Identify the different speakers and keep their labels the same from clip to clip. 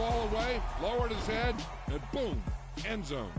Speaker 1: ball away, lowered his head, and boom, end zone.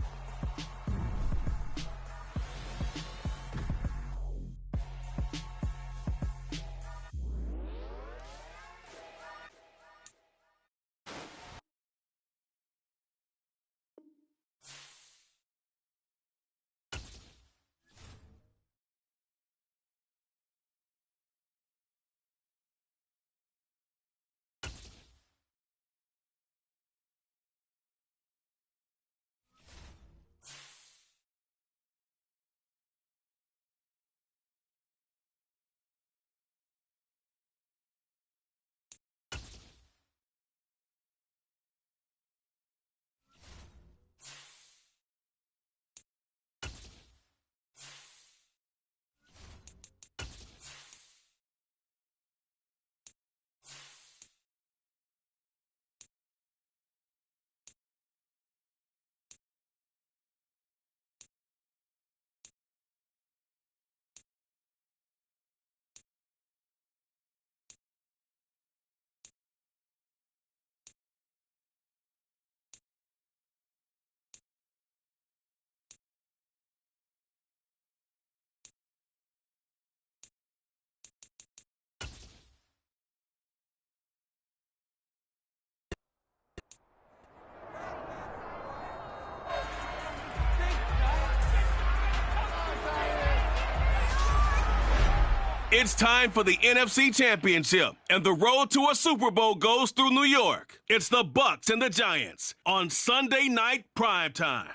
Speaker 2: It's time for the NFC Championship, and the road to a Super Bowl goes through New York. It's the Bucs and the Giants on Sunday night primetime.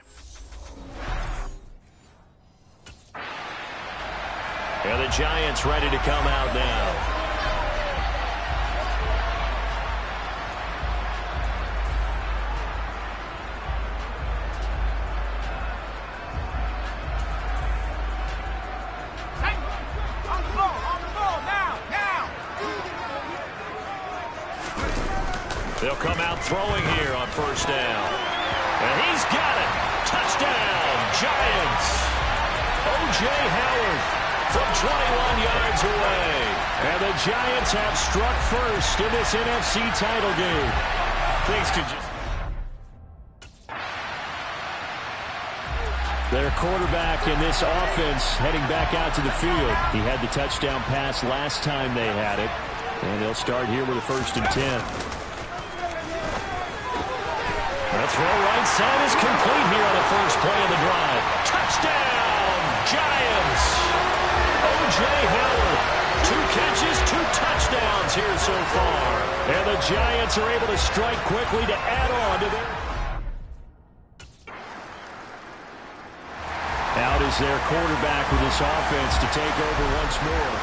Speaker 3: And the Giants ready to come out now. They'll come out throwing here on first down. And he's got it. Touchdown, Giants. O.J. Howard from 21 yards away. And the Giants have struck first in this NFC title game. Things could just... Their quarterback in this offense heading back out to the field. He had the touchdown pass last time they had it. And they'll start here with a 1st and 10. The throw right side is complete here on the first play of the drive. Touchdown, Giants. O.J. Howard, 2 catches, 2 touchdowns here so far. And the Giants are able to strike quickly to add on to their... Out is their quarterback with this offense to take over once more.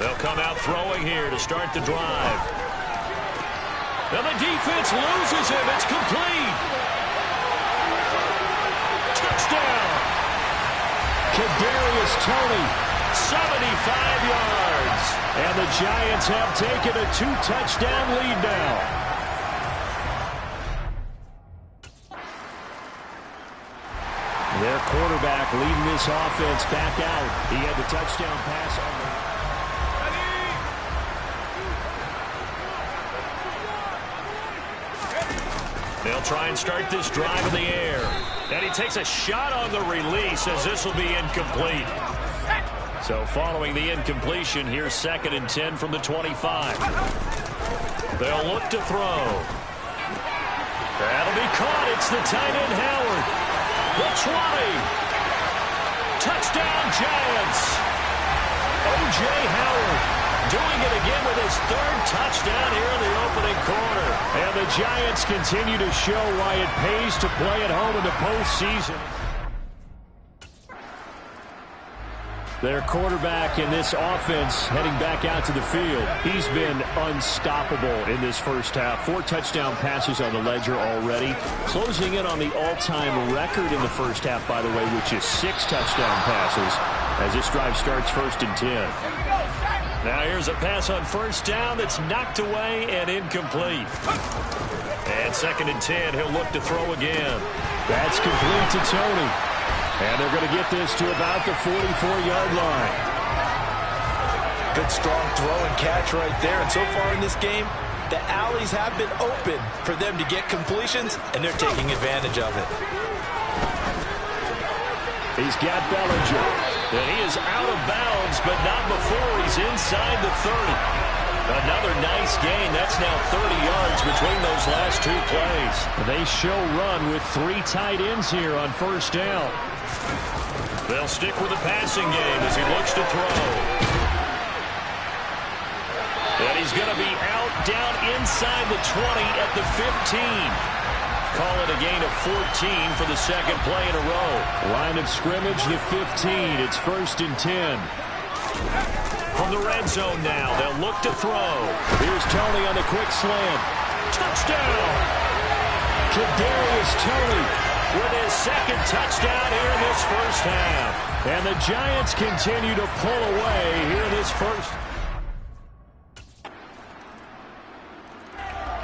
Speaker 3: They'll come out throwing here to start the drive. And the defense loses him. It's complete. Touchdown. Kadarius Toney, 75 yards. And the Giants have taken a 2-touchdown lead now. Their quarterback leading this offense back out. He had the touchdown pass on the... They'll try and start this drive in the air. And he takes a shot on the release as this will be incomplete. So following the incompletion, here's 2nd and 10 from the 25. They'll look to throw. That'll be caught. It's the tight end Howard. The 20. Touchdown Giants. O.J. Howard doing it again with his 3rd touchdown here in the opening quarter. And the Giants continue to show why it pays to play at home in the postseason. Their quarterback in this offense heading back out to the field. He's been unstoppable in this first half. 4 touchdown passes on the ledger already. Closing in on the all-time record in the first half, by the way, which is 6 touchdown passes as this drive starts 1st and 10. Now here's a pass on first down that's knocked away and incomplete. And 2nd and 10, he'll look to throw again. That's complete to Toney. And they're going to get this to about the 44-yard line.
Speaker 4: Good, strong throw and catch right there. And so far in this game, the alleys have been open for them to get completions, and they're taking advantage of it.
Speaker 3: He's got Bellinger. And he is out of bounds, but not before he's inside the 30. Another nice gain. That's now 30 yards between those last two plays. They show run with 3 tight ends here on first down. They'll stick with the passing game as he looks to throw. And he's going to be out down inside the 20 at the 15. Call it a gain of 14 for the second play in a row. Line of scrimmage, the 15. It's 1st and 10. From the red zone now, they'll look to throw. Here's Tony on the quick slant. Touchdown! Kadarius Toney with his second touchdown here in this first half. And the Giants continue to pull away here in this first.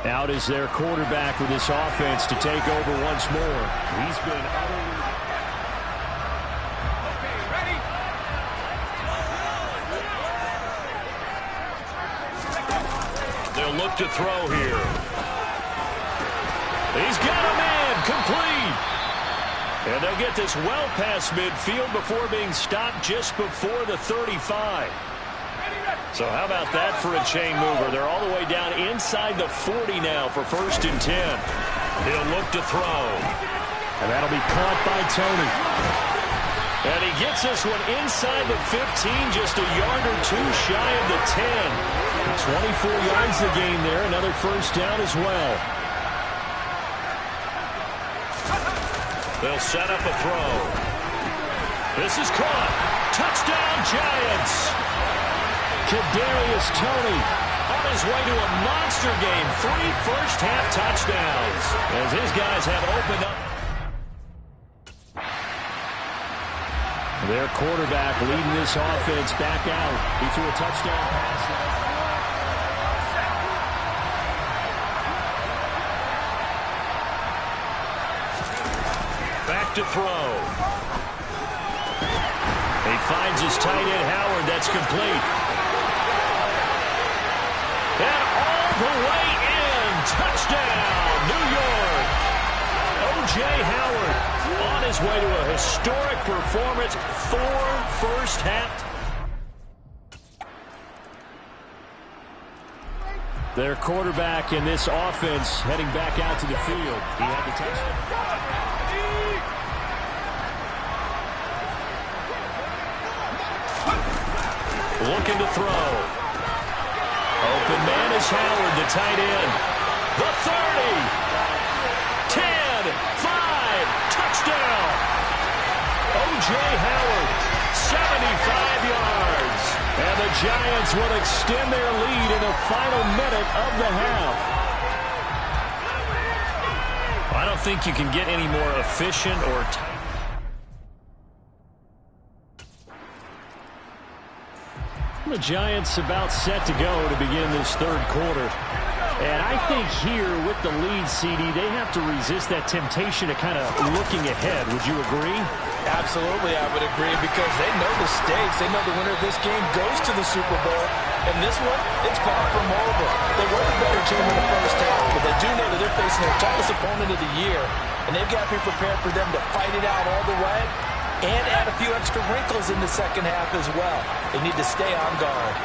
Speaker 3: Out is their quarterback with this offense to take over once more. He's been utterly... They'll look to throw here. He's got a man complete. And they'll get this well past midfield before being stopped just before the 35. So how about that for a chain mover? They're all the way down inside the 40 now for 1st and 10. He'll look to throw. And that'll be caught by Tony. And he gets this one inside the 15, just a yard or two shy of the 10. 24 yards the gain there, another first down as well. They'll set up a throw. This is caught. Touchdown, Giants. Kadarius Toney on his way to a monster game. 3 first-half touchdowns as his guys have opened up. Their quarterback leading this offense back out. He threw a touchdown pass. Back to throw. He finds his tight end, Howard. That's complete. And all the way in. Touchdown, New York. O.J. Howard on his way to a historic performance. 4 first half. Their quarterback in this offense heading back out to the field. He had the touchdown. Looking to throw. Open man is Howard, the tight end. The 30. 10. 5. Touchdown. O.J. Howard, 75 yards. And the Giants will extend their lead in the final minute of the half. I don't think you can get any more efficient or The Giants about set to go to begin this third quarter. And I think here with the lead, CD, they have to resist that temptation of kind of looking ahead. Would you agree?
Speaker 4: Absolutely, I would agree, because they know the stakes. They know the winner of this game goes to the Super Bowl. And this one, it's far from over. They were the better team in the first half, but they do know that they're facing their toughest opponent of the year. And they've got to be prepared for them to fight it out all the way and add a few extra wrinkles in the second half as well. They need to stay on guard.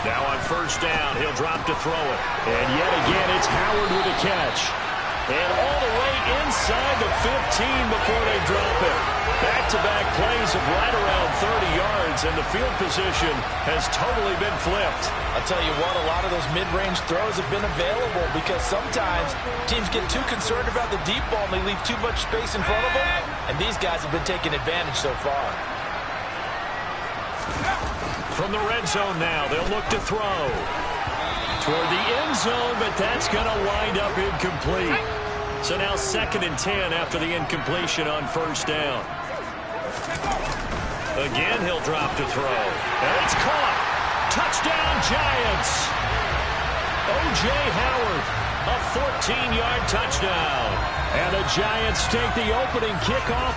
Speaker 3: Now on first down, he'll drop to throw it. And yet again, it's Howard with a catch. And all the way inside the 15 before they drop it. Back-to-back plays of right around 30 yards, and the field position has totally been flipped.
Speaker 4: I'll tell you what, a lot of those mid-range throws have been available because sometimes teams get too concerned about the deep ball and they leave too much space in front of them, and these guys have been taking advantage so far.
Speaker 3: From the red zone now, they'll look to throw. Toward the end zone, but that's going to wind up incomplete. So now 2nd and 10 after the incompletion on first down. Again, he'll drop to throw. And it's caught. Touchdown, Giants. O.J. Howard A 14-yard touchdown. And the Giants take the opening kickoff.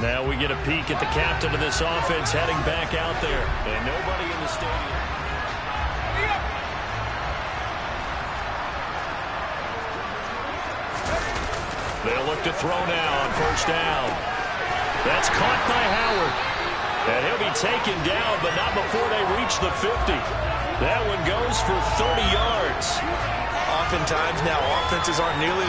Speaker 3: Now we get a peek at the captain of this offense heading back out there. And nobody in the stadium. They'll look to throw now on first down. That's caught by Howard. And he'll be taken down, but not before they reach the 50. That one goes for 30 yards.
Speaker 4: Oftentimes now offenses aren't nearly...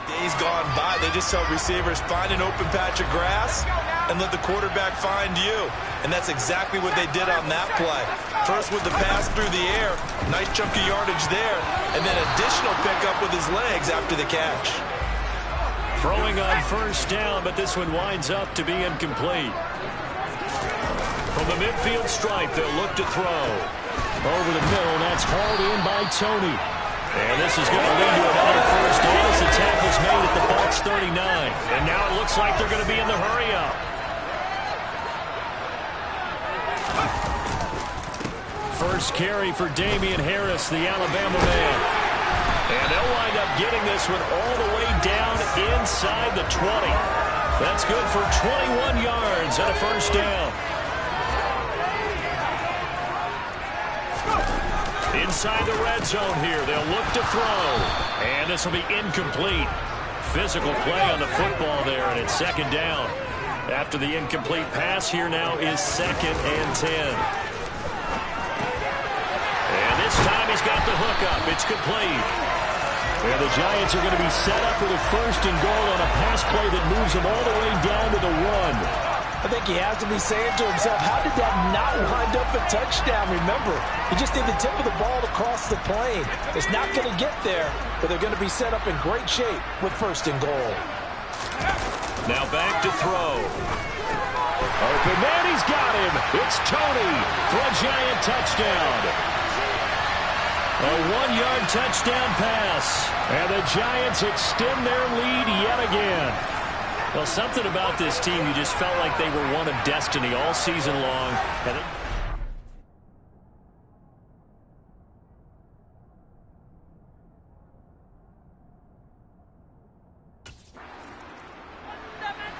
Speaker 4: Days gone by, they just tell receivers, find an open patch of grass and let the quarterback find you. And that's exactly what they did on that play. First with the pass through the air, nice chunk of yardage there, and then additional pickup with his legs after the catch.
Speaker 3: Throwing on first down, but this one winds up to be incomplete. From the midfield stripe, they'll look to throw. Over the middle, that's hauled in by Tony. And this is going to lead to another first down as the tackle's made at the Bucs 39. And now it looks like they're going to be in the hurry-up. First carry for Damian Harris, the Alabama man. And they'll wind up getting this one all the way down inside the 20. That's good for 21 yards and a first down. Inside the red zone here, they'll look to throw. And this will be incomplete. Physical play on the football there, and it's second down. After the incomplete pass, here now is 2nd and 10. And this time he's got the hook up. It's complete. And the Giants are going to be set up with a 1st and goal on a pass play that moves them all the way down to the 1.
Speaker 4: I think he has to be saying to himself, how did that not wind up a touchdown? Remember, you just need the tip of the ball to cross the plane. It's not going to get there, but they're going to be set up in great shape with 1st and goal.
Speaker 3: Now back to throw. Open man, he's got him. It's Tony for a Giant touchdown. A 1-yard touchdown pass. And the Giants extend their lead yet again. Well, something about this team, you just felt like they were one of destiny all season long.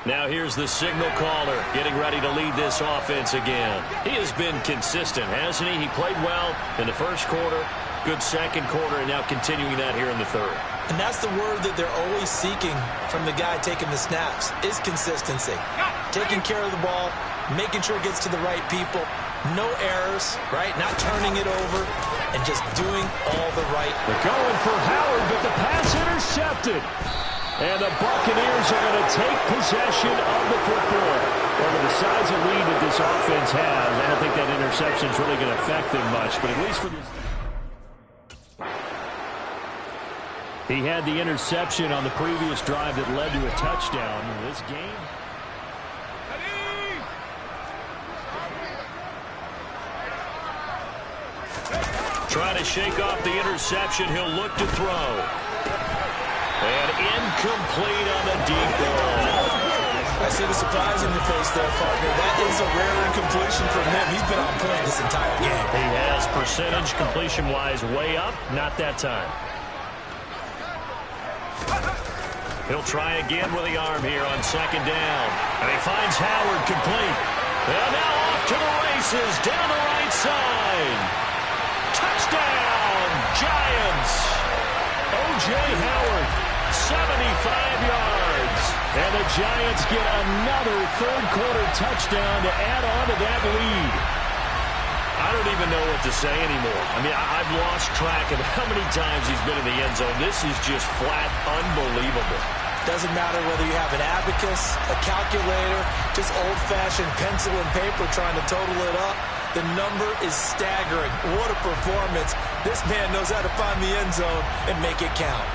Speaker 3: Now here's the signal caller getting ready to lead this offense again. He has been consistent, hasn't he? He played well in the first quarter, good second quarter, and now continuing that here in the third.
Speaker 4: And that's the word that they're always seeking from the guy taking the snaps, is consistency. Taking care of the ball, making sure it gets to the right people, no errors, right? Not turning it over, and just doing all the right.
Speaker 3: They're going for Howard, but the pass intercepted. And the Buccaneers are going to take possession of the football. Well, with the size of lead that this offense has, I don't think that interception is really going to affect them much, but at least for this... He had the interception on the previous drive that led to a touchdown in this game. Trying to shake off the interception. He'll look to throw. And incomplete on the deep ball.
Speaker 4: I see the surprise in your face there, partner. That is a rare incompletion from him. He's been on point this entire game.
Speaker 3: He has percentage completion-wise way up. Not that time. He'll try again with the arm here on second down. And he finds Howard complete. And now off to the races down the right side. Touchdown, Giants. O.J. Howard, 75 yards. And the Giants get another third-quarter touchdown to add on to that lead. I don't even know what to say anymore. I mean, I've lost track of how many times he's been in the end zone. This is just flat unbelievable.
Speaker 4: Doesn't matter whether you have an abacus, a calculator, just old-fashioned pencil and paper trying to total it up. The number is staggering. What a performance. This man knows how to find the end zone and make it count.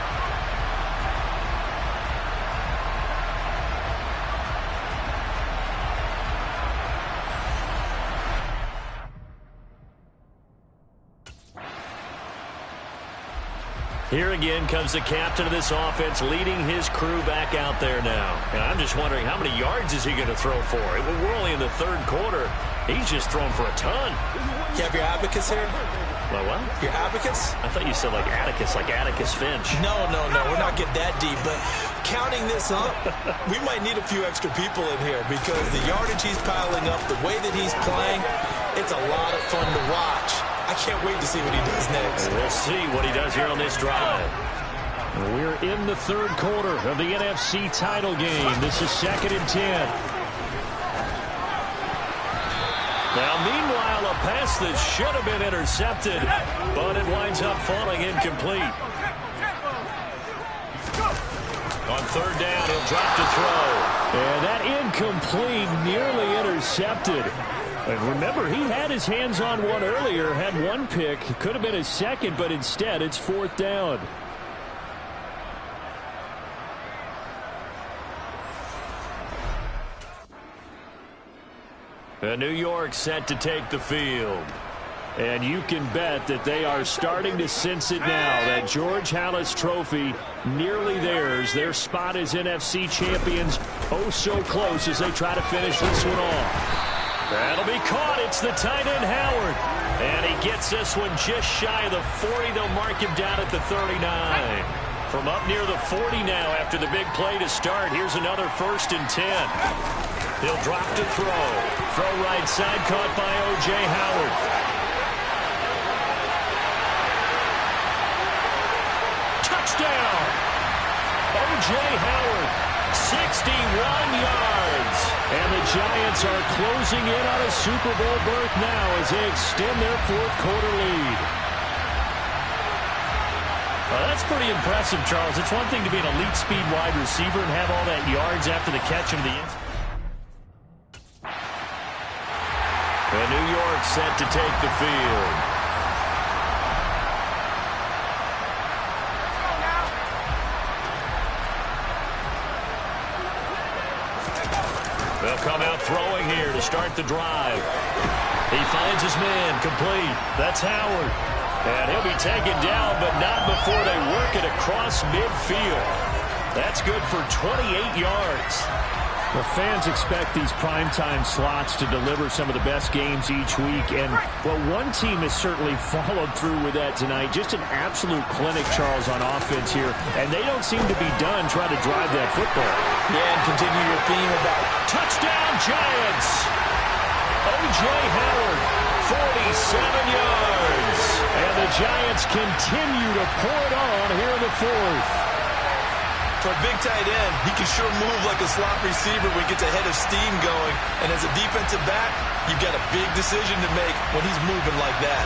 Speaker 3: Here again comes the captain of this offense, leading his crew back out there now. And I'm just wondering, how many yards is he going to throw for? We're only in the third quarter. He's just thrown for a ton.
Speaker 4: You have your abacus here?
Speaker 3: My what?
Speaker 4: Your abacus?
Speaker 3: I thought you said like Atticus, like Atticus Finch.
Speaker 4: No. We're not getting that deep. But counting this up, we might need a few extra people in here because the yardage he's piling up, the way that he's playing, it's a lot of fun to watch. I can't wait to see what he does next.
Speaker 3: And we'll see what he does here on this drive. We're in the third quarter of the NFC title game. This is 2nd and 10. Now, meanwhile, a pass that should have been intercepted, but it winds up falling incomplete. On third down, he'll drop to throw. And that incomplete, nearly intercepted. And remember, he had his hands on one earlier, had one pick. Could have been his second, but instead it's 4th down. New York set to take the field. And you can bet that they are starting to sense it now. That George Halas trophy nearly theirs. Their spot as NFC champions, oh so close as they try to finish this one off. That'll be caught. It's the tight end, Howard. And he gets this one just shy of the 40. They'll mark him down at the 39. From up near the 40 now after the big play to start. Here's another 1st and 10. He'll drop to throw. Throw right side, caught by O.J. Howard. Touchdown! O.J. Howard, 61 yards. And the Giants are closing in on a Super Bowl berth now as they extend their 4th quarter lead. Well, that's pretty impressive, Charles. It's one thing to be an elite speed wide receiver and have all that yards after the catch of the end. And New York set to take the field. They'll come out throwing here to start the drive. He finds his man complete. That's Howard. And he'll be taken down, but not before they work it across midfield. That's good for 28 yards. The fans expect these primetime slots to deliver some of the best games each week. And, well, one team has certainly followed through with that tonight. Just an absolute clinic, Charles, on offense here. And they don't seem to be done trying to drive that football.
Speaker 4: Yeah, and continue your theme about
Speaker 3: touchdown Giants. O.J. Howard, 47 yards. And the Giants continue to pour it on here in the 4th.
Speaker 4: For a big tight end, he can sure move like a slot receiver when he gets a head of steam going. And as a defensive back, you've got a big decision to make when he's moving like that.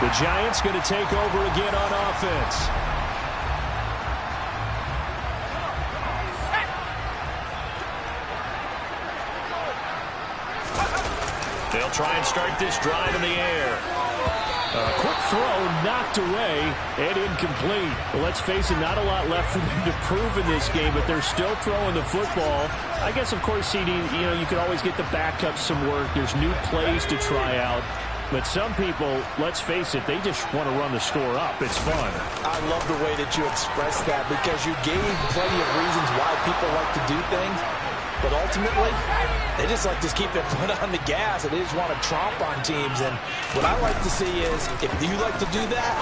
Speaker 3: The Giants going to take over again on offense. They'll try and start this drive in the air. Quick throw, knocked away, and incomplete. Well, let's face it, not a lot left for them to prove in this game, but they're still throwing the football. I guess, of course, CD, you could always get the backups some work. There's new plays to try out. But some people, let's face it, they just want to run the score up. It's fun.
Speaker 4: I love the way that you expressed that because you gave plenty of reasons why people like to do things. But ultimately, they just like to keep their foot on the gas, and they just want to tromp on teams. And what I like to see is, if you like to do that,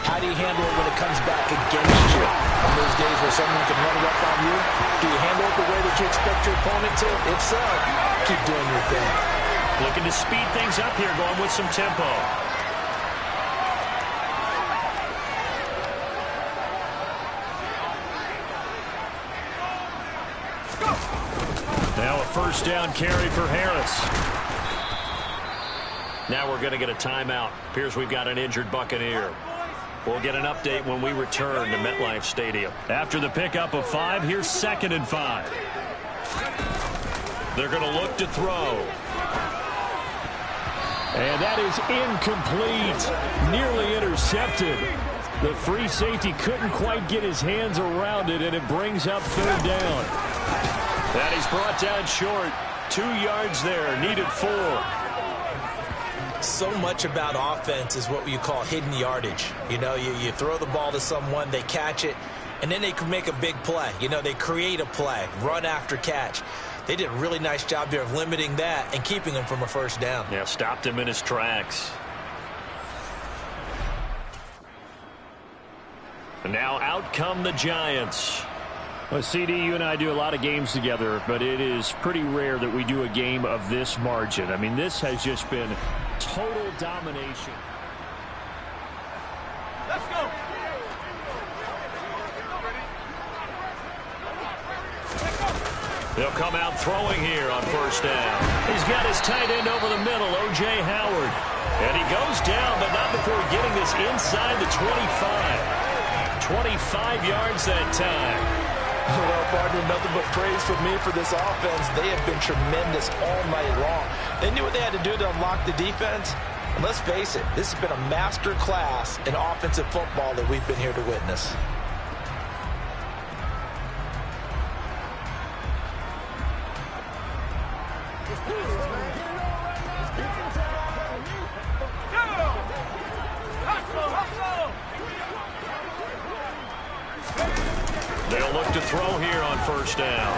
Speaker 4: how do you handle it when it comes back against you? On those days where someone can run it up on you, do you handle it the way that you expect your opponent to? If so, keep doing your thing.
Speaker 3: Looking to speed things up here, going with some tempo. Now a first down carry for Harris. Now we're going to get a timeout. Appears we've got an injured Buccaneer. We'll get an update when we return to MetLife Stadium. After the pickup of 5, here's 2nd and 5. They're going to look to throw. And that is incomplete. Nearly intercepted. The free safety couldn't quite get his hands around it, and it brings up 3rd down. That he's brought down short. 2 yards there. Needed 4.
Speaker 4: So much about offense is what you call hidden yardage. You throw the ball to someone, they catch it, and then they can make a big play. They create a play, run after catch. They did a really nice job there of limiting that and keeping him from a first down.
Speaker 3: Yeah, stopped him in his tracks. And now out come the Giants. Well, CD, you and I do a lot of games together, but it is pretty rare that we do a game of this margin. I mean, this has just been total domination.
Speaker 1: Let's go.
Speaker 3: They'll come out throwing here on first down. He's got his tight end over the middle, O.J. Howard. And he goes down, but not before getting this inside the 25. 25 yards that time.
Speaker 4: Well, partner, nothing but praise from me for this offense. They have been tremendous all night long. They knew what they had to do to unlock the defense. And let's face it, this has been a master class in offensive football that we've been here to witness.
Speaker 3: They'll look to throw here on first down.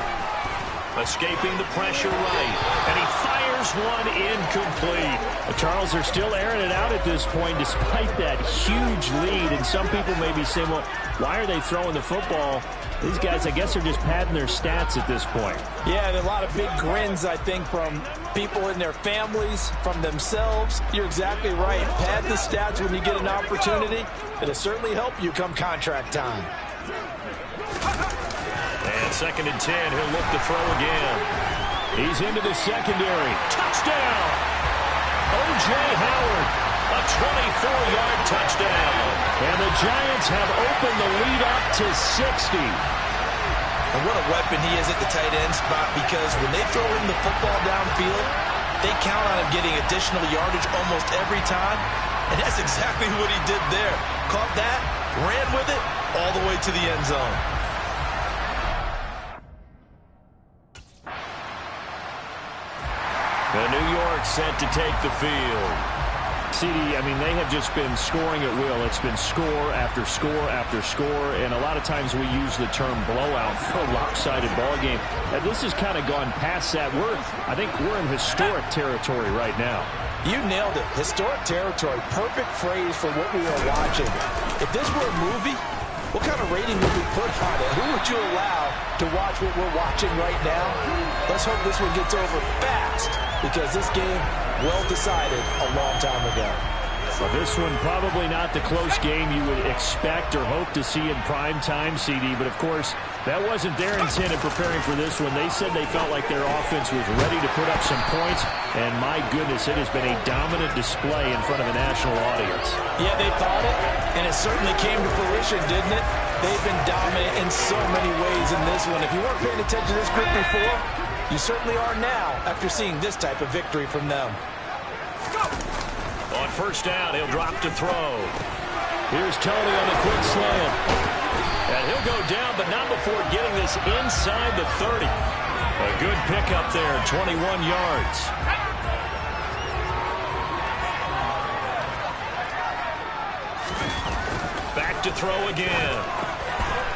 Speaker 3: Escaping the pressure right. And he fires one incomplete. Charles, they're still airing it out at this point despite that huge lead. And some people may be saying, well, why are they throwing the football? These guys, I guess, are just padding their stats at this point.
Speaker 4: Yeah, and a lot of big grins, I think, from people in their families, from themselves. You're exactly right. Pad the stats when you get an opportunity. It'll certainly help you come contract time.
Speaker 3: And 2nd and 10, he'll look to throw again. He's into the secondary. Touchdown! O.J. Howard, a 24-yard touchdown. And the Giants have opened the lead up to 60.
Speaker 4: And what a weapon he is at the tight end spot, because when they throw him the football downfield, they count on him getting additional yardage almost every time. And that's exactly what he did there. Caught that, ran with it, all the way to the end zone.
Speaker 3: The New York set to take the field. CD, I mean, they have just been scoring at will. It's been score after score after score, and a lot of times we use the term blowout for a lopsided ball game. And this has kind of gone past that. I think we're in historic territory right now.
Speaker 4: You nailed it. Historic territory. Perfect phrase for what we are watching. If this were a movie, what kind of rating would we put on it? Who would you allow to watch what we're watching right now? Let's hope this one gets over fast, because this game, well decided a long time ago.
Speaker 3: Well, this one probably not the close game you would expect or hope to see in prime time, CD. But, of course, that wasn't their intent in preparing for this one. They said they felt like their offense was ready to put up some points. And, my goodness, it has been a dominant display in front of a national audience.
Speaker 4: Yeah, they thought it, and it certainly came to fruition, didn't it? They've been dominant in so many ways in this one. If you weren't paying attention to this group before, you certainly are now after seeing this type of victory from them.
Speaker 3: On first down, he'll drop to throw. Here's Tony on the quick slant. And he'll go down, but not before getting this inside the 30. A good pickup there, 21 yards. Back to throw again.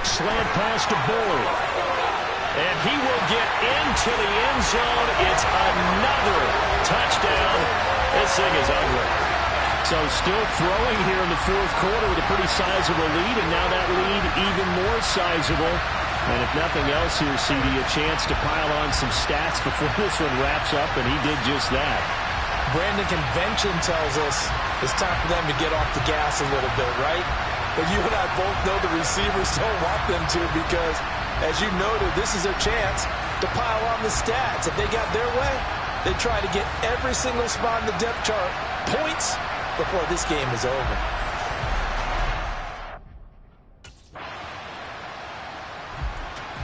Speaker 3: Slant pass to Bull. And he will get into the end zone. It's another touchdown. This thing is ugly. So still throwing here in the fourth quarter with a pretty sizable lead, and now that lead even more sizable. And if nothing else here, CD, a chance to pile on some stats before this one wraps up, and he did just that.
Speaker 4: Brandon, convention tells us it's time for them to get off the gas a little bit, right? But you and I both know the receivers don't want them to because, as you noted, this is their chance to pile on the stats. If they got their way, they try to get every single spot in the depth chart points before this game is over.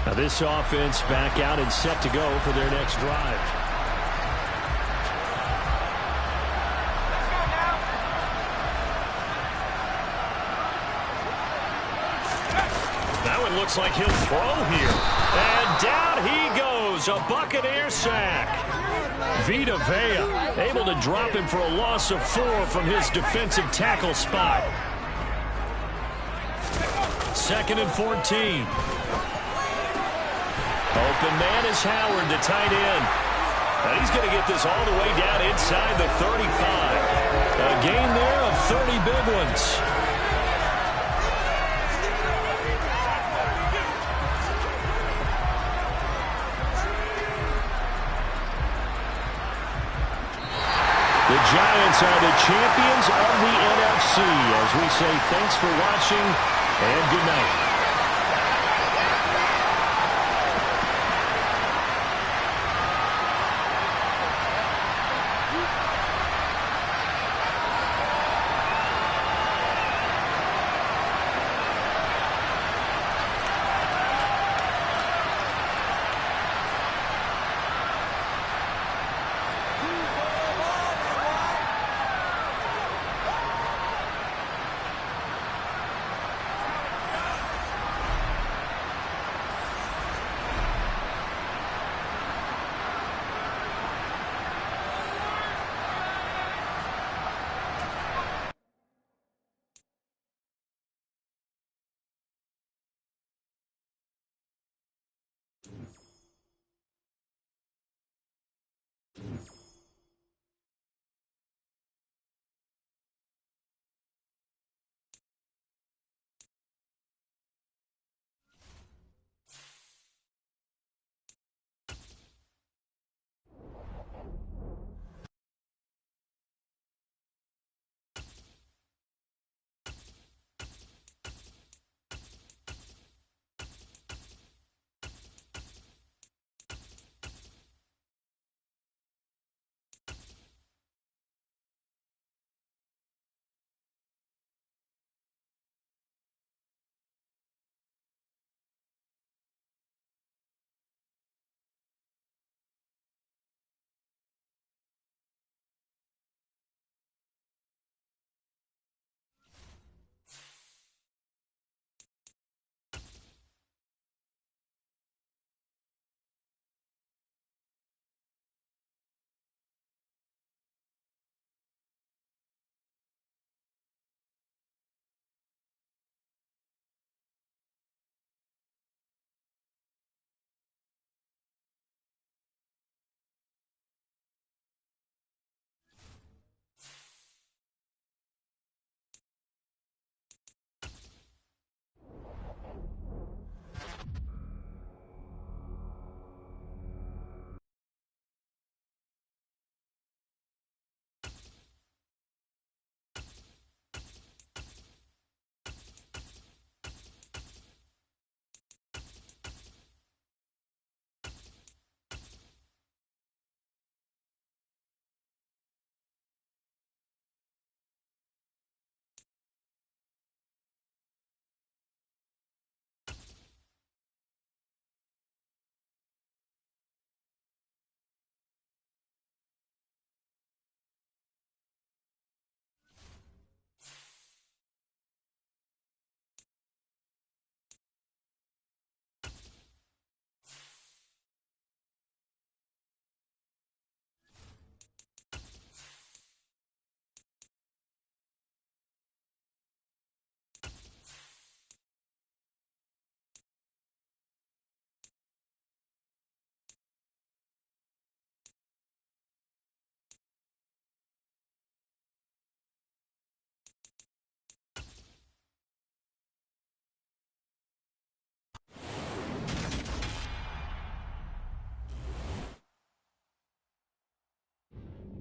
Speaker 3: Now this offense back out and set to go for their next drive. That one looks like he'll throw here. And down he goes. A Buccaneer sack. Vita Vea able to drop him for a loss of 4 from his defensive tackle spot. 2nd and 14. Open man is Howard, the tight end. And he's going to get this all the way down inside the 35. A gain there of 30 big ones. The Giants are the champions of the NFC. As we say, thanks for watching and good night.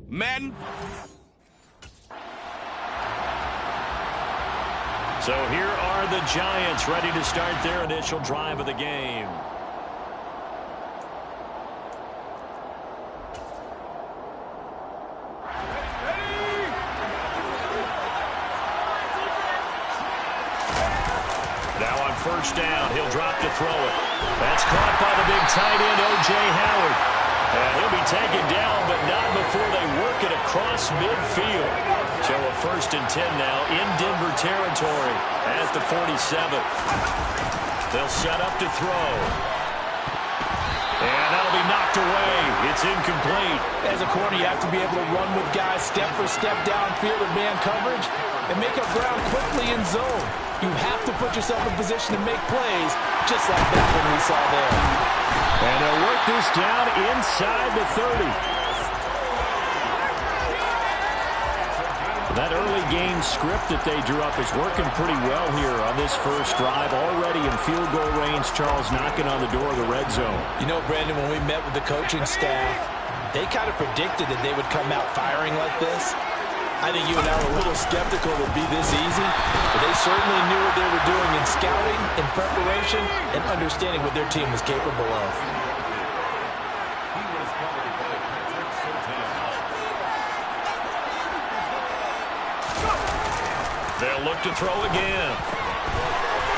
Speaker 2: Madden.
Speaker 3: So here are the Giants ready to start their initial drive of the game. Now on first down, he'll drop to throw it. That's caught by the big tight end, O.J. Howard. And he'll be taken down, but not before they work it across midfield. So a 1st and 10 now in Denver territory at the 47. They'll set up to throw. And that'll be knocked away. It's incomplete.
Speaker 4: As a corner, you have to be able to run with guys step for step downfield in man coverage and make up ground quickly in zone. You have to put yourself in position to make plays, just like that one we saw there.
Speaker 3: And they'll work this down inside the 30. That early game script that they drew up is working pretty well here on this first drive. Already in field goal range, Charles knocking on the door of the red zone.
Speaker 4: You know, Brandon, when we met with the coaching staff, they kind of predicted that they would come out firing like this. I think you and I were a little skeptical it would be this easy, but they certainly knew what they were doing in scouting, in preparation, and understanding what their team was capable of.
Speaker 3: They'll look to throw again.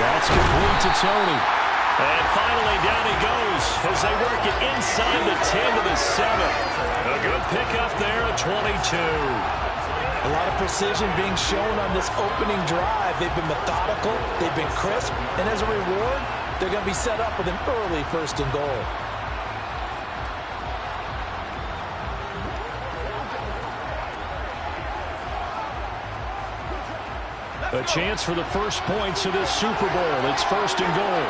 Speaker 3: That's complete to Tony. And finally down he goes as they work it inside the 10 to the 7. A good pickup there at 22.
Speaker 4: A lot of precision being shown on this opening drive. They've been methodical, they've been crisp, and as a reward, they're going to be set up with an early 1st and goal.
Speaker 3: A chance for the first points of this Super Bowl. It's 1st and goal.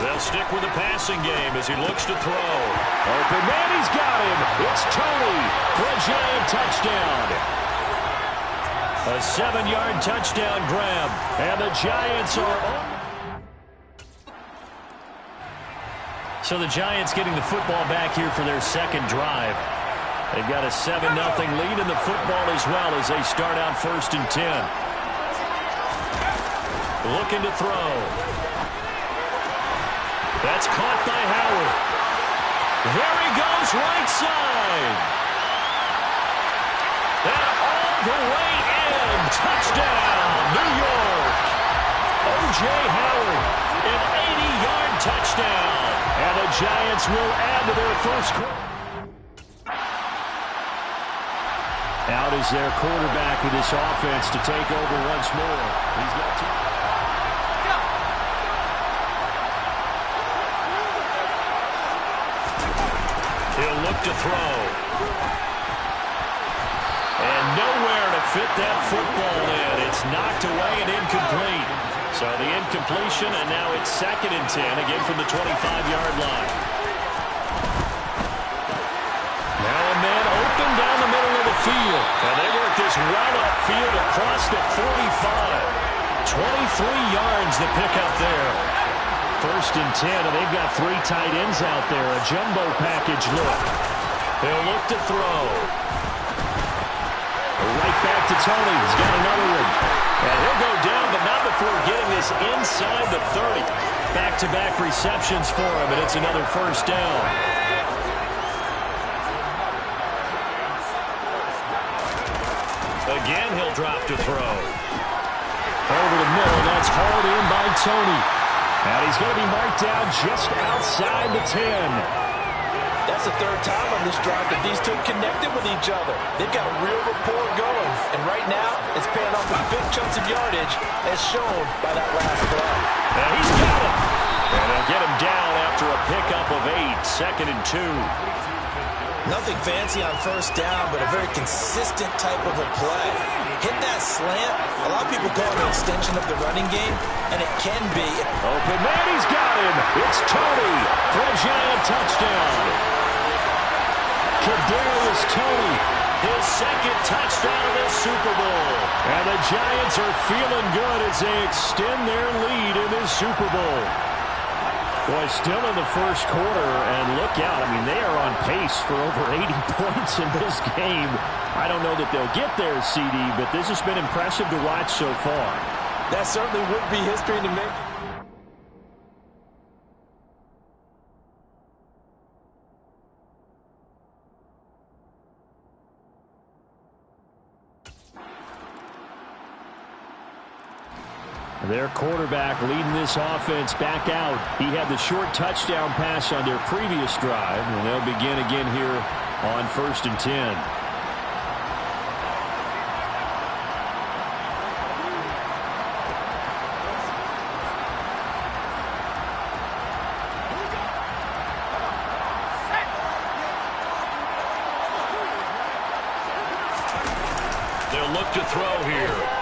Speaker 3: They'll stick with the passing game as he looks to throw. Open man, he's got him. It's Tony for a Giant touchdown. A 7-yard touchdown grab. And the Giants are on. So the Giants getting the football back here for their second drive. They've got a 7-0 lead in the football as well as they start out 1st and 10. Looking to throw. That's caught by Howard. There he goes, right side. And all the way in. Touchdown, New York. O.J. Howard, an 80-yard touchdown. And the Giants will add to their first quarter. Out is their quarterback with this offense to take over once more. He's got two. He'll look to throw. And nowhere to fit that football in. It's knocked away and incomplete. So the incompletion, and now it's 2nd and 10, again from the 25-yard line. Now a man open down the middle of the field. And they work this well upfield across the 45. 23 yards the pickup there. 1st and 10, and they've got 3 tight ends out there. A jumbo package look. They'll look to throw. Right back to Tony. He's got another one. And he'll go down, but not before getting this inside the 30. Back-to-back receptions for him, and it's another 1st down. Again, he'll drop to throw. Over the middle, that's hauled in by Tony. And he's going to be marked down just outside the 10.
Speaker 4: That's the 3rd time on this drive that these two connected with each other. They've got a real rapport going. And right now, it's paying off with big chunks of yardage, as shown by that last play.
Speaker 3: And he's got it. And they'll get him down after a pickup of 8, 2nd and 2.
Speaker 4: Nothing fancy on 1st down, but a very consistent type of a play. Hit that slant. A lot of people call it an extension of the running game, and it can be.
Speaker 3: Open man, he's got him. It's Tony for a Giant touchdown. Kadarius Toney, his 2nd touchdown of this Super Bowl. And the Giants are feeling good as they extend their lead in this Super Bowl. Boy, still in the first quarter, and look out. I mean, they are on pace for over 80 points in this game. I don't know that they'll get there, CD, but this has been impressive to watch so far.
Speaker 4: That certainly would be history to make.
Speaker 3: Their quarterback leading this offense back out. He had the short touchdown pass on their previous drive, and they'll begin again here on 1st and 10.
Speaker 1: They'll look to throw here.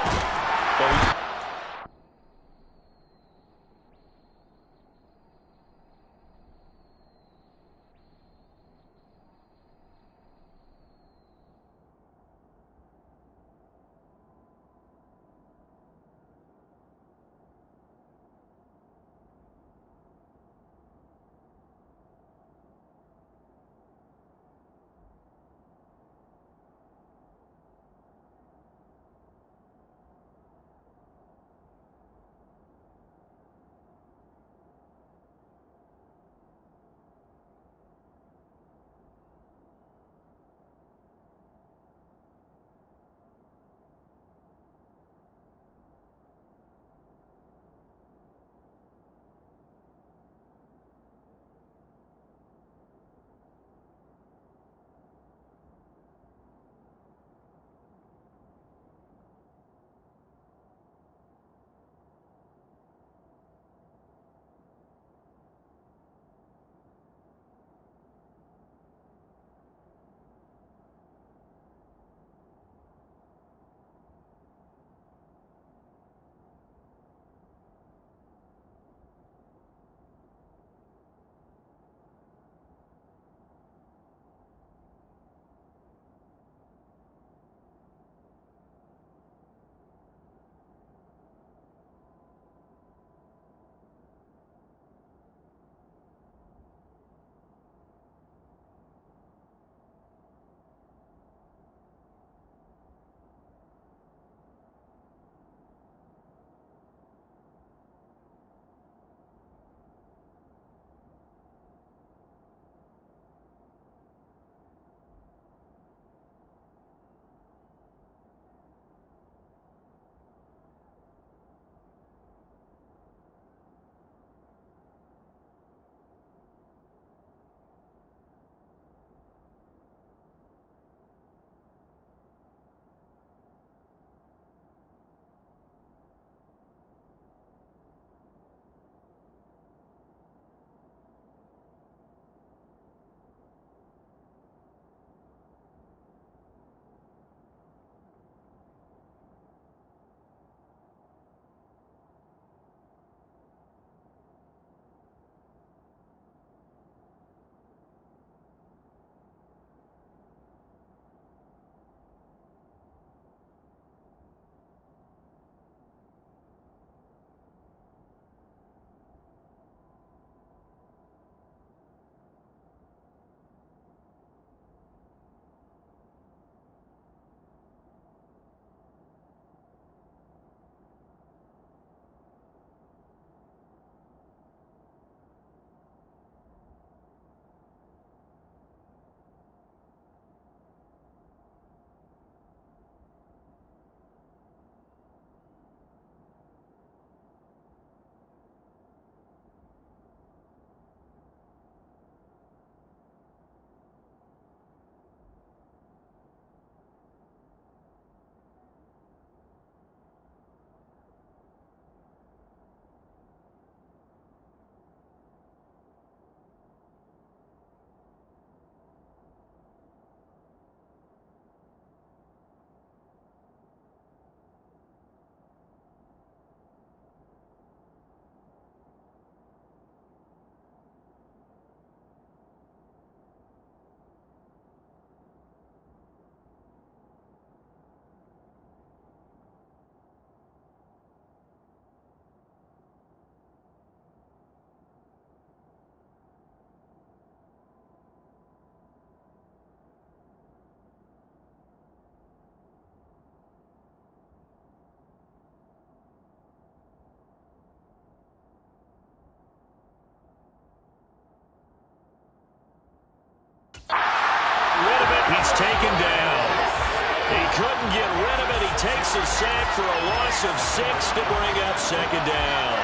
Speaker 3: couldn't get rid of it. He takes a sack for a loss of 6 to bring up second down.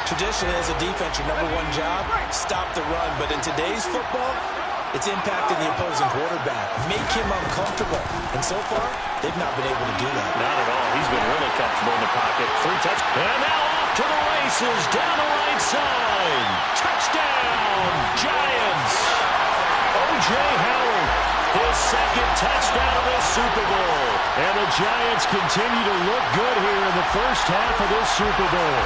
Speaker 4: Traditionally, as a defense, your number one job, stop the run. But in today's football, it's impacting the opposing quarterback. Make him uncomfortable. And so far, they've not been able to do that.
Speaker 3: Not at all. He's been really comfortable in the pocket. 3 touchdowns. And now off to the races down the right side. Touchdown, Giants. O.J. Howard, his second touchdown of this Super Bowl. And the Giants continue to look good here in the first half of this Super Bowl.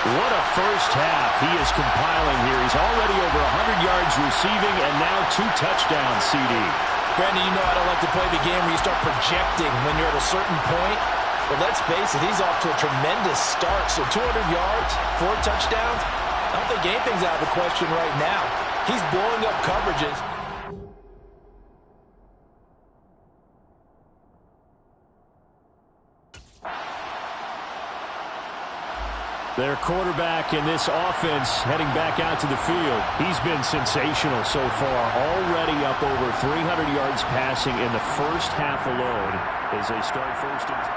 Speaker 3: What a first half he is compiling here. He's already over 100 yards receiving and now 2 touchdowns, CD.
Speaker 4: Brandon, you know I don't like to play the game where you start projecting when you're at a certain point. But let's face it, he's off to a tremendous start. So 200 yards, 4 touchdowns. I don't think anything's out of the question right now. He's blowing up coverages.
Speaker 3: Their quarterback in this offense heading back out to the field. He's been sensational so far. Already up over 300 yards passing in the first half alone as they start first and 10.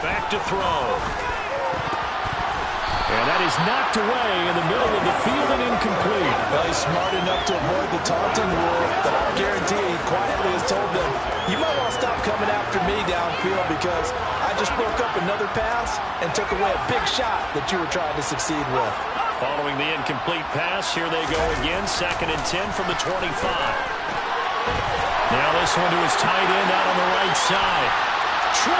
Speaker 3: Back to throw. And that is knocked away in the middle of the field and incomplete.
Speaker 4: Well, he's smart enough to avoid the taunting rule, but I guarantee he quietly has told them, you might want to stop coming after me downfield because I just broke up another pass and took away a big shot that you were trying to succeed with.
Speaker 3: Following the incomplete pass, here they go again, 2nd and 10 from the 25. Now this one to his tight end out on the right side. 20,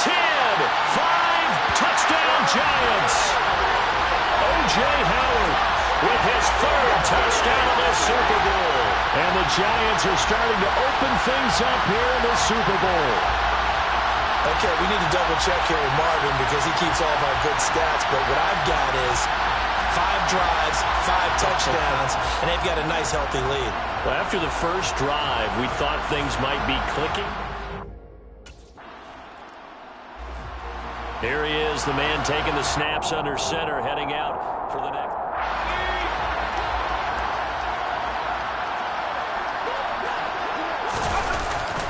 Speaker 3: 10, 5, touchdown Giants. O.J. Howard with his 3rd touchdown of this Super Bowl. And the Giants are starting to open things up here in the Super Bowl.
Speaker 4: Okay, we need to double check here with Marvin because he keeps all of our good stats. But what I've got is 5 drives, 5 touchdowns, and they've got a nice healthy lead.
Speaker 3: Well, after the first drive, we thought things might be clicking. Here he is, the man taking the snaps under center, heading out for the next.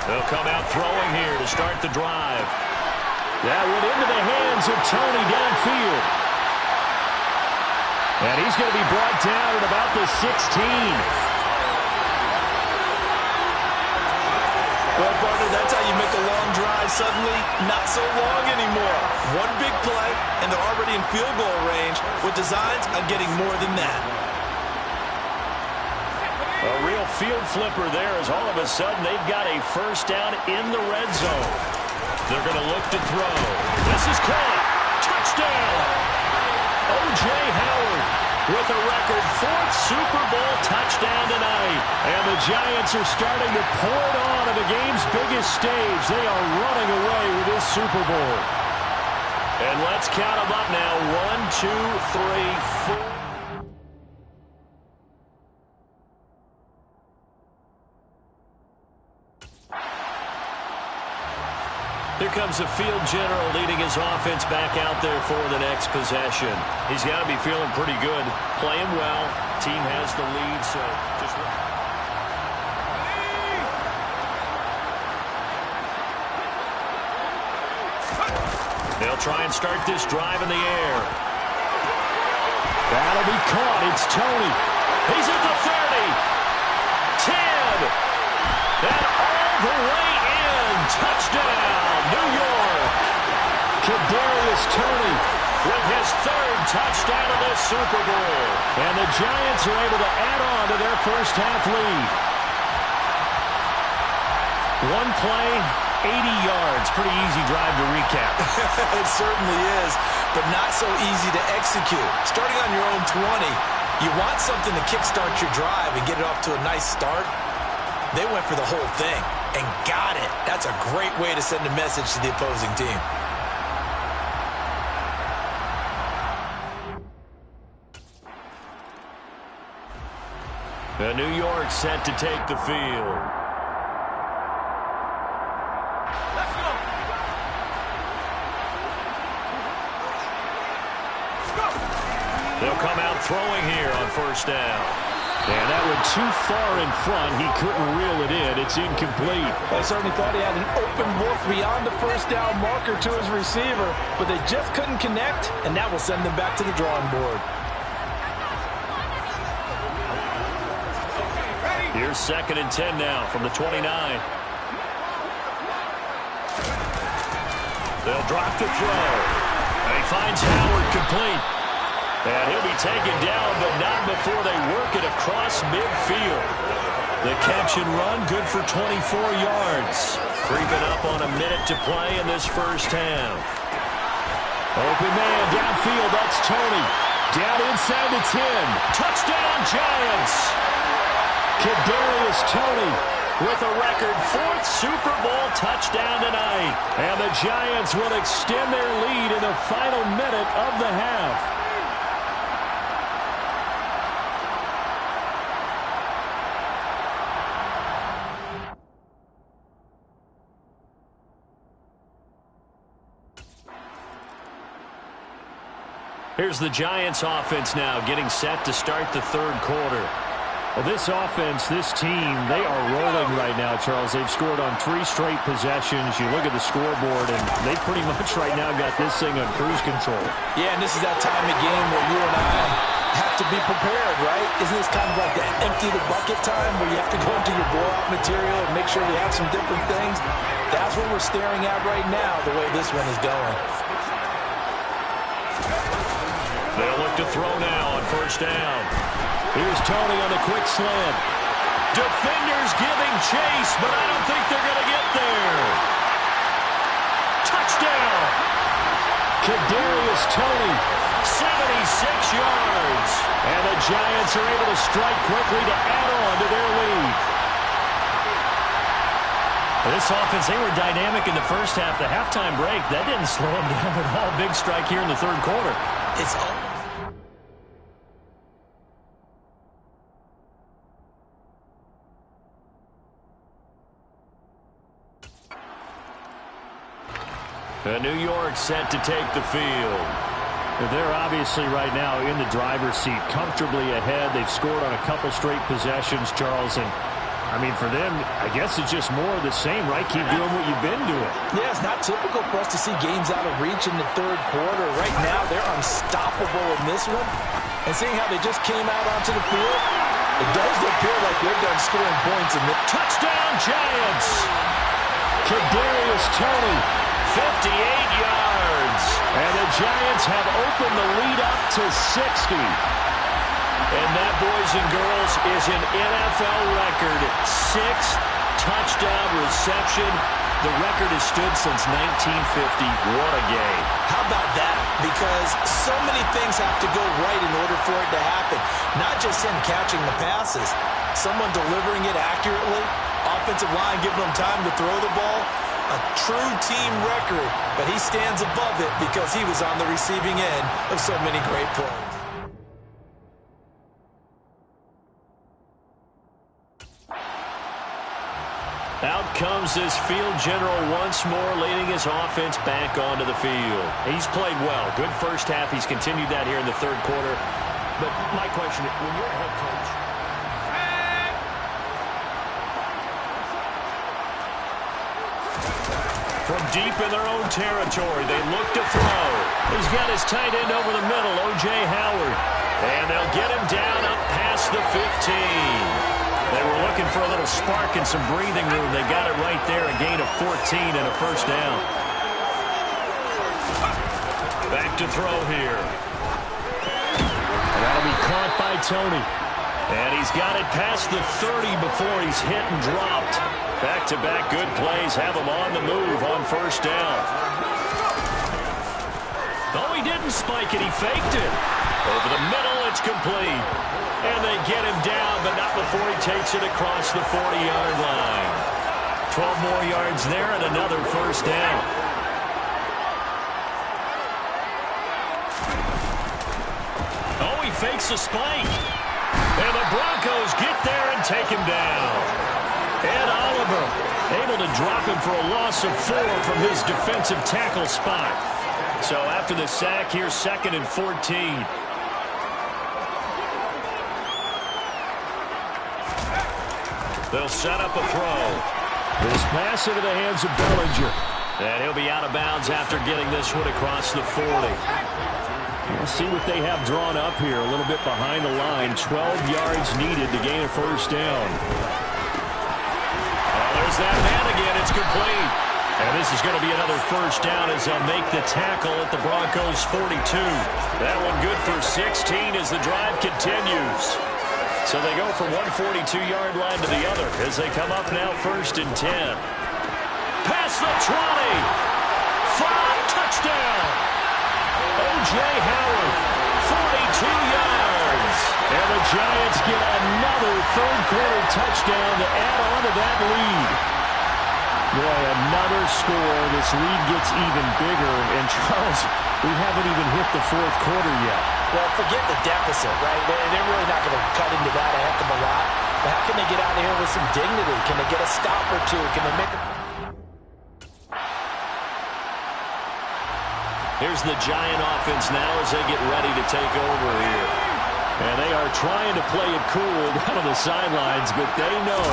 Speaker 3: They'll come out throwing here to start the drive. That went into the hands of Tony downfield. And he's going to be brought down at about the 16.
Speaker 4: Well, partner, that's how you make a long drive suddenly not so long anymore. One big play, and they're already in field goal range with designs on getting more than that.
Speaker 3: A real field flipper there as all of a sudden they've got a first down in the red zone. They're going to look to throw. This is caught. Touchdown! O.J. Howard with a record 4th Super Bowl touchdown tonight. And the Giants are starting to pour it on at the game's biggest stage. They are running away with this Super Bowl. And let's count them up now. 1, 2, 3, 4. Here comes the field general leading his offense back out there for the next possession. He's got to be feeling pretty good, playing well. Team has the lead, so just... They'll try and start this drive in the air. That'll be caught. It's Tony. He's at the 30. 10. And all the way in. Touchdown. New York. Kadarius Toney with his 3rd touchdown of this Super Bowl. And the Giants are able to add on to their first half lead. One play, 80 yards. Pretty easy drive to recap.
Speaker 4: It certainly is, but not so easy to execute. Starting on your own 20, you want something to kickstart your drive and get it off to a nice start. They went for the whole thing and got it. That's a great way to send a message to the opposing team.
Speaker 3: The New York set to take the field.
Speaker 1: Let's go.
Speaker 3: They'll come out throwing here on first down. And that went too far in front. He couldn't reel it in. It's incomplete.
Speaker 4: I certainly thought he had an open look beyond the first down marker to his receiver, but they just couldn't connect, and that will send them back to the drawing board.
Speaker 3: Here's 2nd and 10 now from the 29. They'll drop the throw. And he finds Howard complete. And he'll be taken down, but not before they work it across midfield. The catch and run, good for 24 yards. Creeping up on a minute to play in this first half. Open man downfield, that's Tony. Down inside the 10. Touchdown, Giants! Kadarius Toney with a record 4th Super Bowl touchdown tonight. And the Giants will extend their lead in the final minute of the half. Here's the Giants offense now getting set to start the third quarter. Well, this offense, this team, they are rolling right now, Charles. They've scored on 3 straight possessions. You look at the scoreboard, and they pretty much right now got this thing on cruise control.
Speaker 4: Yeah, and this is that time of game where you and I have to be prepared, right? Isn't this kind of like that empty the bucket time where you have to go into your blowout material and make sure we have some different things? That's what we're staring at right now, the way this one is going.
Speaker 3: They'll look to throw now on first down. Here's Tony on the quick slant. Defenders giving chase, but I don't think they're going to get there. Touchdown! Kadarius Toney, 76 yards. And the Giants are able to strike quickly to add on to their lead. This offense, they were dynamic in the first half. The halftime break, that didn't slow them down at all. Big strike here in the third quarter.
Speaker 4: It's all.
Speaker 3: New York set to take the field. They're obviously right now in the driver's seat, comfortably ahead. They've scored on a couple straight possessions, Charles. And, I mean, for them, I guess it's just more of the same, right? Keep doing what you've been doing.
Speaker 4: Yeah, it's not typical for us to see games out of reach in the third quarter. Right now, they're unstoppable in this one. And seeing how they just came out onto the field, it does appear like they're done scoring points in the
Speaker 3: touchdown Giants. Kadarius Toney, 58 yards. And the Giants have opened the lead up to 60. And that, boys and girls, is an NFL record. 6th touchdown reception. The record has stood since 1950. What a game.
Speaker 4: How about that? Because so many things have to go right in order for it to happen. Not just him catching the passes. Someone delivering it accurately. Offensive line giving them time to throw the ball. A true team record. But he stands above it because he was on the receiving end of so many great plays.
Speaker 3: Out comes this field general once more, leading his offense back onto the field. He's played well. Good first half. He's continued that here in the third quarter. But my question, when you're a head coach, from deep in their own territory, they look to throw. He's got his tight end over the middle, O.J. Howard. And they'll get him down up past the 15. They were looking for a little spark and some breathing room. They got it right there, a gain of 14 and a first down. Back to throw here. And that'll be caught by Toney. And he's got it past the 30 before he's hit and dropped. Back-to-back good plays have him on the move on first down. Oh, he didn't spike it. He faked it. Over the middle, it's complete. And they get him down, but not before he takes it across the 40-yard line. 12 more yards there and another first down. Oh, he fakes a spike. And the Broncos get there and take him down. Ed Oliver able to drop him for a loss of 4 from his defensive tackle spot. So after the sack, here's 2nd and 14. They'll set up a throw. This pass into the hands of Bellinger. And he'll be out of bounds after getting this one across the 40. We'll see what they have drawn up here. A little bit behind the line. 12 yards needed to gain a first down. There's that man again. It's complete. And this is going to be another first down as they'll make the tackle at the Broncos' 42. That one good for 16 as the drive continues. So they go from one 42-yard line to the other as they come up now 1st and 10. Past the 20. 5 touchdown. O.J. Howard, 42 yards. And the Giants get another third-quarter touchdown to add on to that lead. Boy, another score. This lead gets even bigger. And, Charles, we haven't even hit the fourth quarter yet.
Speaker 4: Well, forget the deficit, right? They're really not going to cut into that a heck of a lot. But how can they get out of here with some dignity? Can they get a stop or two? Can they make a...
Speaker 3: Here's the Giant offense now as they get ready to take over here. And they are trying to play it cool down on the sidelines, but they know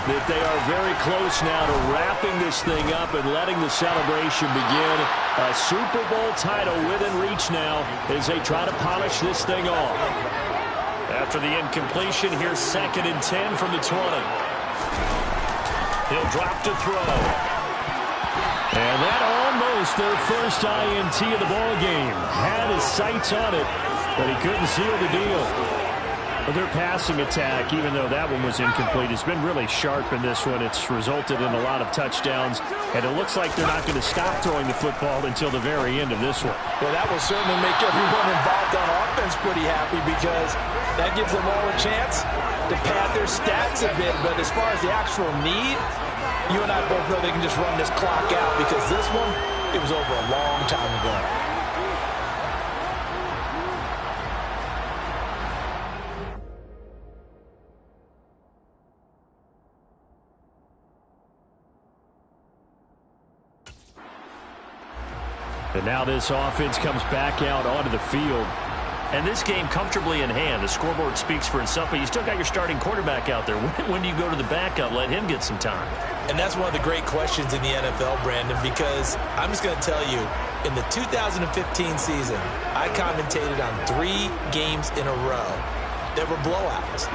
Speaker 3: that they are very close now to wrapping this thing up and letting the celebration begin. A Super Bowl title within reach now as they try to polish this thing off. After the incompletion, here's 2nd and 10 from the 20. He'll drop to throw. And that almost their first INT of the ball game. Had his sights on it, but he couldn't seal the deal. But their passing attack, even though that one was incomplete, has been really sharp in this one. It's resulted in a lot of touchdowns, and it looks like they're not going to stop throwing the football until the very end of this one.
Speaker 4: Well, that will certainly make everyone involved on offense pretty happy because that gives them all a chance to pad their stats a bit. But as far as the actual need, you and I both know they can just run this clock out because this one, it was over a long time ago.
Speaker 3: And now this offense comes back out onto the field. And this game comfortably in hand. The scoreboard speaks for itself, but you still got your starting quarterback out there. When do you go to the backup? Let him get some time.
Speaker 4: And that's one of the great questions in the NFL, Brandon, because I'm just going to tell you, in the 2015 season, I commentated on 3 games in a row that were blowouts.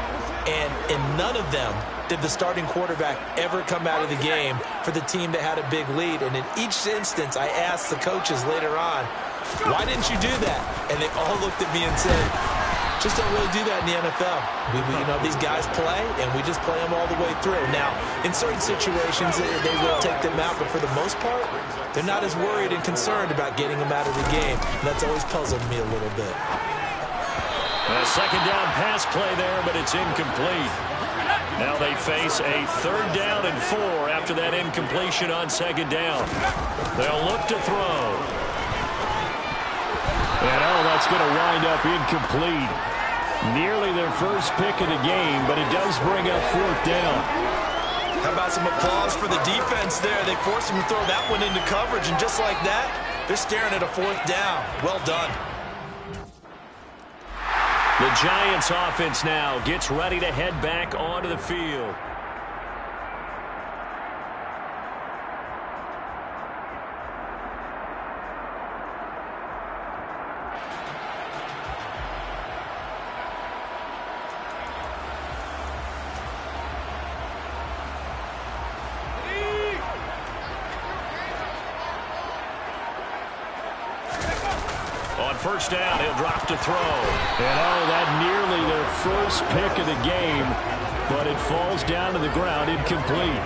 Speaker 4: And in none of them did the starting quarterback ever come out of the game for the team that had a big lead. And in each instance, I asked the coaches later on, why didn't you do that? And they all looked at me and said, just don't really do that in the NFL. You know, these guys play, and we just play them all the way through. Now, in certain situations, they will take them out, but for the most part, they're not as worried and concerned about getting them out of the game. And that's always puzzled me a little bit.
Speaker 3: A second down pass play there, but it's incomplete. Now they face a 3rd down and 4 after that incompletion on 2nd down. They'll look to throw. And that's going to wind up incomplete. Nearly their first pick of the game, but it does bring up 4th down.
Speaker 4: How about some applause for the defense there? They forced him to throw that one into coverage, and just like that, they're staring at a 4th down. Well done.
Speaker 3: The Giants offense now gets ready to head back onto the field. First down, he'll drop to throw. And that nearly their first pick of the game, but it falls down to the ground incomplete.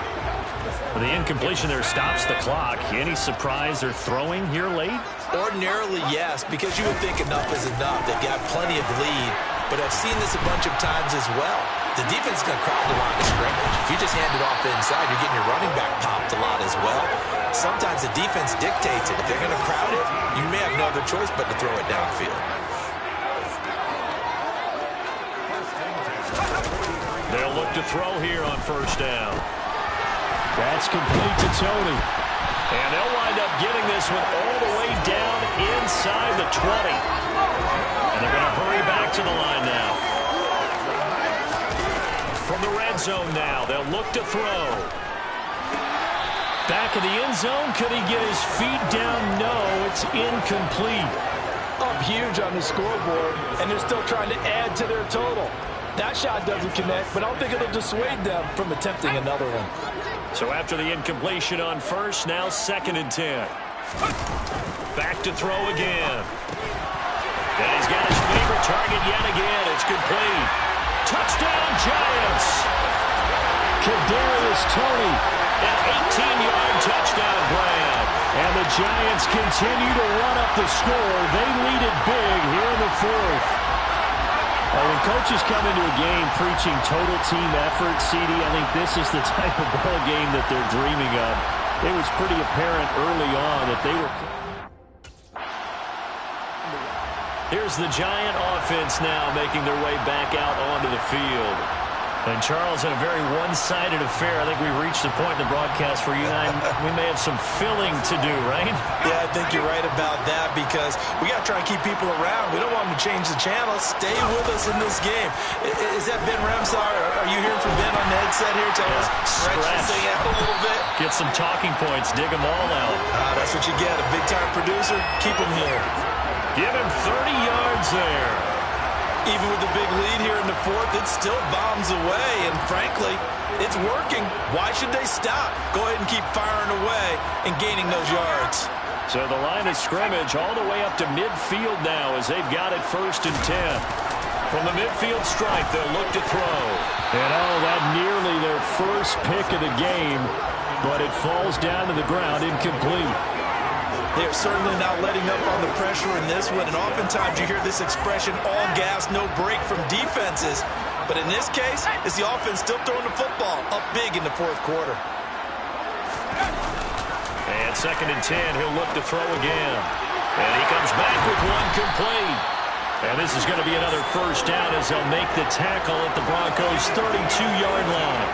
Speaker 3: The incompletion there stops the clock. Any surprise they're throwing here late?
Speaker 4: Ordinarily, yes, because you would think enough is enough. They've got plenty of lead, but I've seen this a bunch of times as well. The defense is going to crowd the line of scrimmage. If you just hand it off inside, you're getting your running back popped a lot as well. Sometimes the defense dictates it. If they're going to crowd it, you may have no other choice but to throw it downfield.
Speaker 3: They'll look to throw here on first down. That's complete to Tony. And they'll wind up getting this one all the way down inside the 20. And they're going to hurry back to the line now. From the red zone now. They'll look to throw. Back in the end zone. Could he get his feet down? No, it's incomplete.
Speaker 4: Up huge on the scoreboard, and they're still trying to add to their total. That shot doesn't connect, but I don't think it'll dissuade them from attempting another one.
Speaker 3: So after the incompletion on first, now 2nd and 10. Back to throw again. And he's got his favorite target yet again. It's complete. Touchdown, Giants. Kadarius Toney, an 18-yard touchdown grab. And the Giants continue to run up the score. They lead it big here in the 4th. When coaches come into a game preaching total team effort, CD, I think this is the type of ball game that they're dreaming of. It was pretty apparent early on that they were... Here's the Giant offense now making their way back out onto the field. And, Charles, in a very one-sided affair, I think we reached the point in the broadcast where you and I, we may have some filling to do, right?
Speaker 4: Yeah, I think you're right about that because we got to try and keep people around. We don't want them to change the channel. Stay with us in this game. Is that Ben Ramsar? Are you hearing from Ben on the headset here? Tell us, stretch this thing out a little bit.
Speaker 3: Get some talking points. Dig them all out.
Speaker 4: That's what you get. A big-time producer. Keep him here.
Speaker 3: Give him 30 yards there.
Speaker 4: Even with the big lead here in the 4th, it still bombs away, and frankly, it's working. Why should they stop? Go ahead and keep firing away and gaining those yards.
Speaker 3: So the line of scrimmage all the way up to midfield now as they've got it 1st and 10. From the midfield stripe, they'll look to throw. And that nearly their first pick of the game, but it falls down to the ground incomplete.
Speaker 4: They are certainly not letting up on the pressure in this one, and oftentimes you hear this expression, all gas, no break from defenses. But in this case, it's the offense still throwing the football up big in the 4th quarter.
Speaker 3: And 2nd and 10, he'll look to throw again. And he comes back with one complete. And this is going to be another first down as they'll make the tackle at the Broncos' 32-yard line.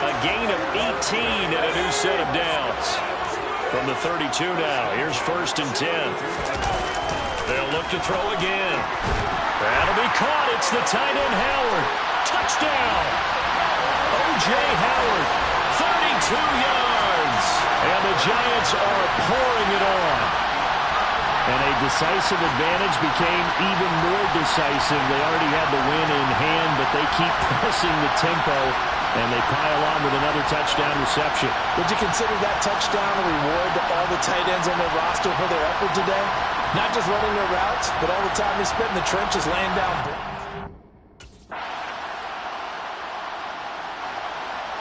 Speaker 3: A gain of 18 and a new set of downs. From the 32 now, here's 1st and 10. They'll look to throw again. That'll be caught. It's the tight end, Howard. Touchdown. O.J. Howard, 32 yards. And the Giants are pouring it on. And a decisive advantage became even more decisive. They already had the win in hand, but they keep pressing the tempo, and they pile on with another touchdown reception.
Speaker 4: Would you consider that touchdown a reward to all the tight ends on their roster for their effort today? Not just running their routes, but all the time they spent in the trenches laying down.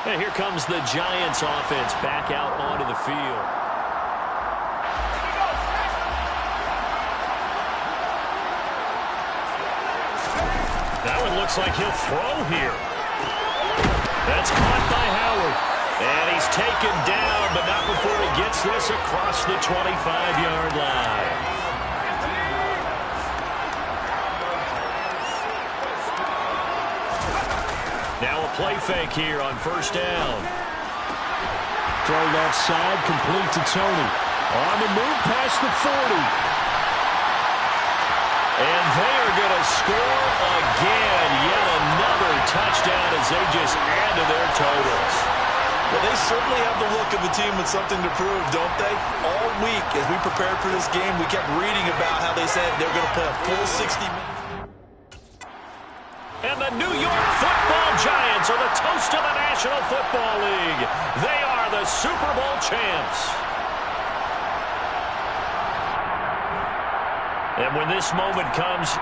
Speaker 3: And here comes the Giants offense back out onto the field. That one looks like he'll throw here. That's caught by Howard. And he's taken down, but not before he gets this across the 25-yard line. Now a play fake here on 1st down.
Speaker 5: Throw left side, complete to Toney. On the move past the 40.
Speaker 3: And they are going to score again. Yet another touchdown as they just add to their totals.
Speaker 4: Well, they certainly have the look of a team with something to prove, don't they? All week, as we prepared for this game, we kept reading about how they said they're going to play a full 60 minutes.
Speaker 3: And the New York Football Giants are the toast of the National Football League. They are the Super Bowl champs. And when this moment comes...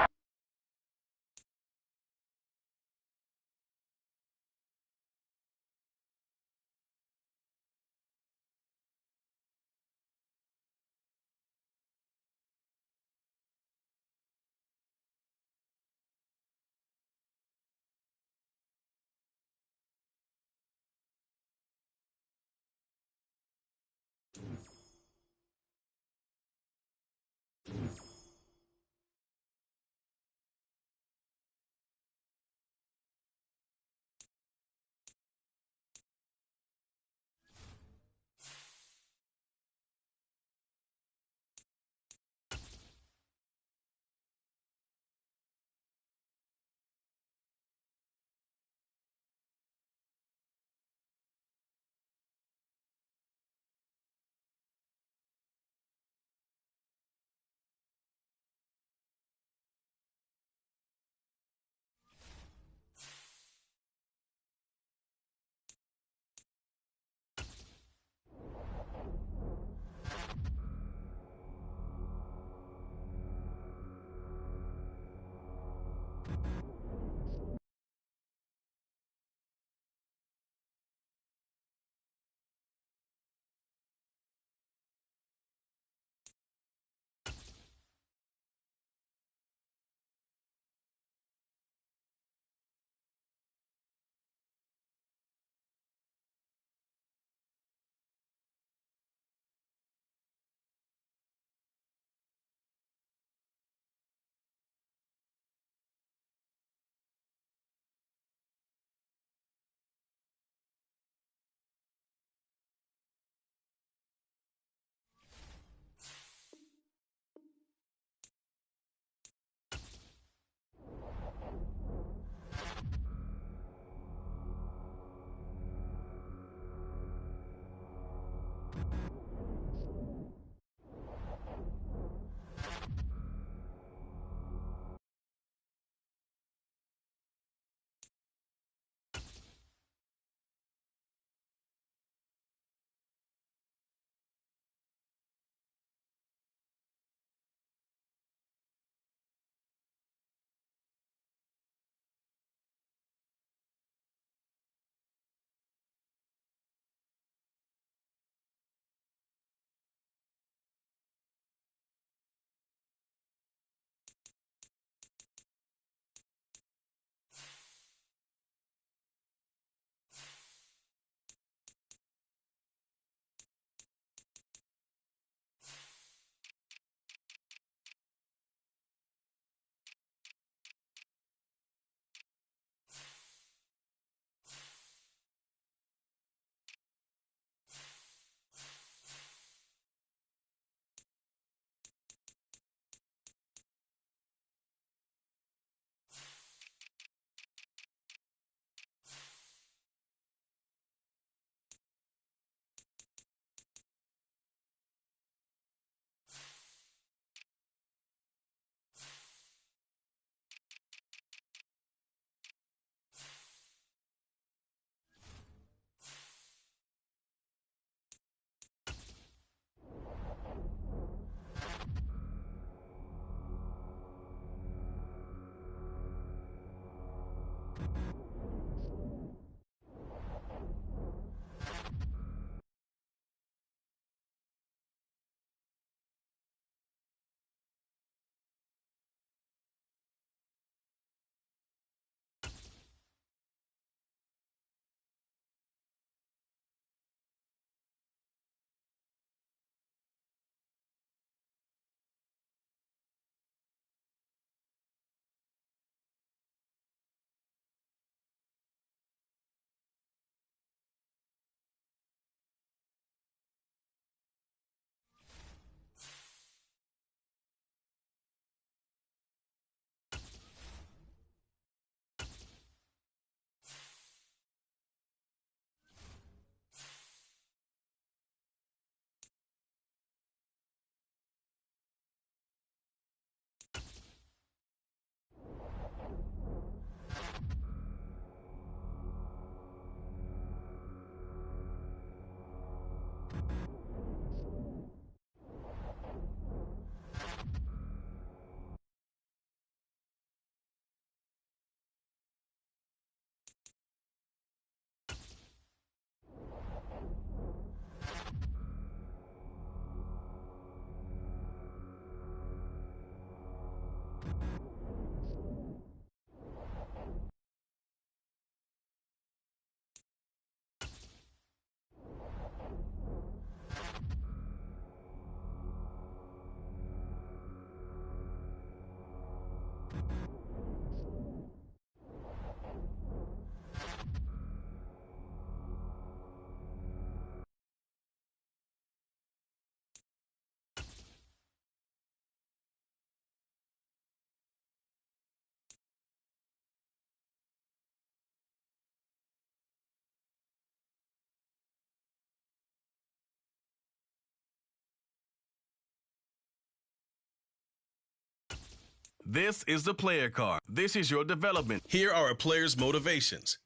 Speaker 2: This is the player card. This is your development. Here are a player's motivations.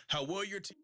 Speaker 2: How well your team